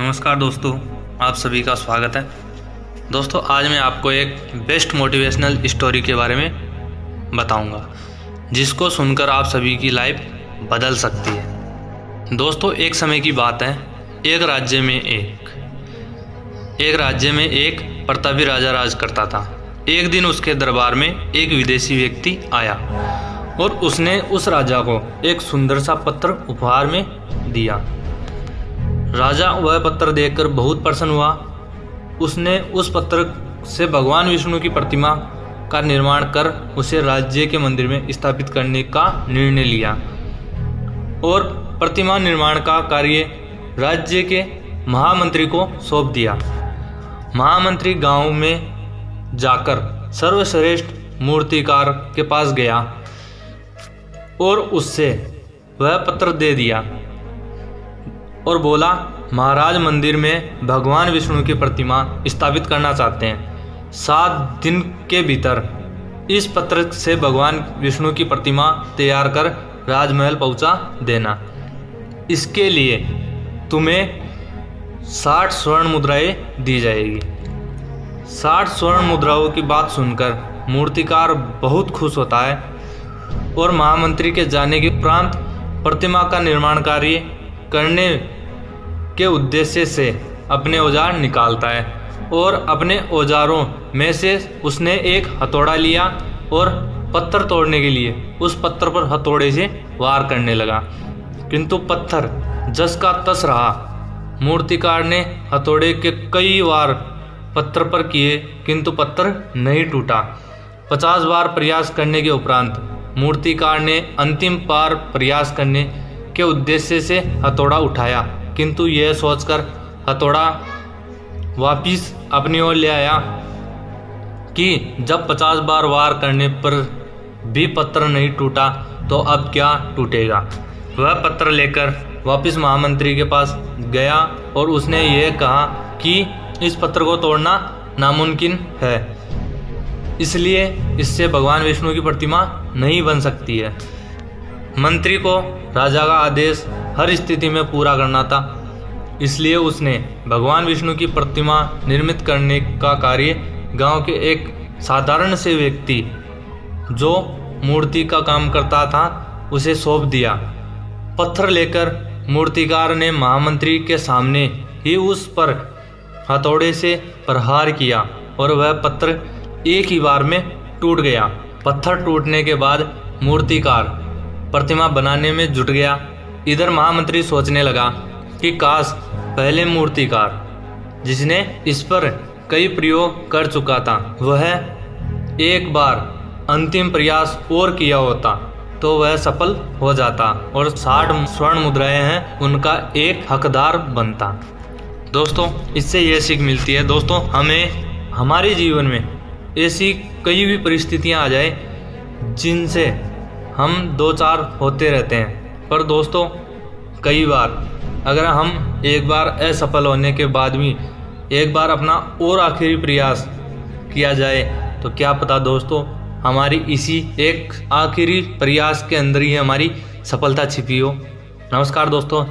नमस्कार दोस्तों, आप सभी का स्वागत है। दोस्तों, आज मैं आपको एक बेस्ट मोटिवेशनल स्टोरी के बारे में बताऊंगा, जिसको सुनकर आप सभी की लाइफ बदल सकती है। दोस्तों, एक समय की बात है। एक राज्य में एक प्रतापी राजा राज करता था। एक दिन उसके दरबार में एक विदेशी व्यक्ति आया और उसने उस राजा को एक सुंदर सा पत्र उपहार में दिया। राजा वह पत्र देखकर बहुत प्रसन्न हुआ। उसने उस पत्र से भगवान विष्णु की प्रतिमा का निर्माण कर उसे राज्य के मंदिर में स्थापित करने का निर्णय लिया और प्रतिमा निर्माण का कार्य राज्य के महामंत्री को सौंप दिया। महामंत्री गांव में जाकर सर्वश्रेष्ठ मूर्तिकार के पास गया और उससे वह पत्र दे दिया और बोला, महाराज मंदिर में भगवान विष्णु की प्रतिमा स्थापित करना चाहते हैं। 7 दिन के भीतर इस पत्र से भगवान विष्णु की प्रतिमा तैयार कर राजमहल पहुंचा देना। इसके लिए तुम्हें 60 स्वर्ण मुद्राएं दी जाएगी। 60 स्वर्ण मुद्राओं की बात सुनकर मूर्तिकार बहुत खुश होता है और महामंत्री के जाने के उपरांत प्रतिमा का निर्माण कार्य करने के उद्देश्य से अपने औजार निकालता है और अपने औजारों में से उसने एक हथौड़ा लिया और पत्थर तोड़ने के लिए उस पत्थर पर हथौड़े से वार करने लगा, किंतु पत्थर जस का तस रहा। मूर्तिकार ने हथौड़े के कई वार पत्थर पर किए, किंतु पत्थर नहीं टूटा। 50 बार प्रयास करने के उपरांत मूर्तिकार ने अंतिम बार प्रयास करने के उद्देश्य से हथौड़ा उठाया, किंतु यह सोचकर हथौड़ा वापिस अपनी ओर ले आया कि जब 50 बार वार करने पर भी पत्थर नहीं टूटा तो अब क्या टूटेगा। वह पत्थर लेकर वापिस महामंत्री के पास गया और उसने यह कहा कि इस पत्थर को तोड़ना नामुमकिन है, इसलिए इससे भगवान विष्णु की प्रतिमा नहीं बन सकती है। मंत्री को राजा का आदेश हर स्थिति में पूरा करना था, इसलिए उसने भगवान विष्णु की प्रतिमा निर्मित करने का कार्य गांव के एक साधारण से व्यक्ति जो मूर्ति का काम करता था उसे सौंप दिया। पत्थर लेकर मूर्तिकार ने महामंत्री के सामने ही उस पर हथौड़े से प्रहार किया और वह पत्थर एक ही बार में टूट गया। पत्थर टूटने के बाद मूर्तिकार प्रतिमा बनाने में जुट गया। इधर महामंत्री सोचने लगा कि काश पहले मूर्तिकार जिसने इस पर कई प्रयोग कर चुका था वह एक बार अंतिम प्रयास और किया होता तो वह सफल हो जाता और 60 स्वर्ण मुद्राएं हैं उनका एक हकदार बनता। दोस्तों, इससे यह सीख मिलती है दोस्तों, हमें हमारे जीवन में ऐसी कई भी परिस्थितियां आ जाए जिनसे हम 2-4 होते रहते हैं, पर दोस्तों कई बार अगर हम एक बार असफल होने के बाद भी एक बार अपना और आखिरी प्रयास किया जाए तो क्या पता दोस्तों हमारी इसी एक आखिरी प्रयास के अंदर ही हमारी सफलता छिपी हो। नमस्कार दोस्तों।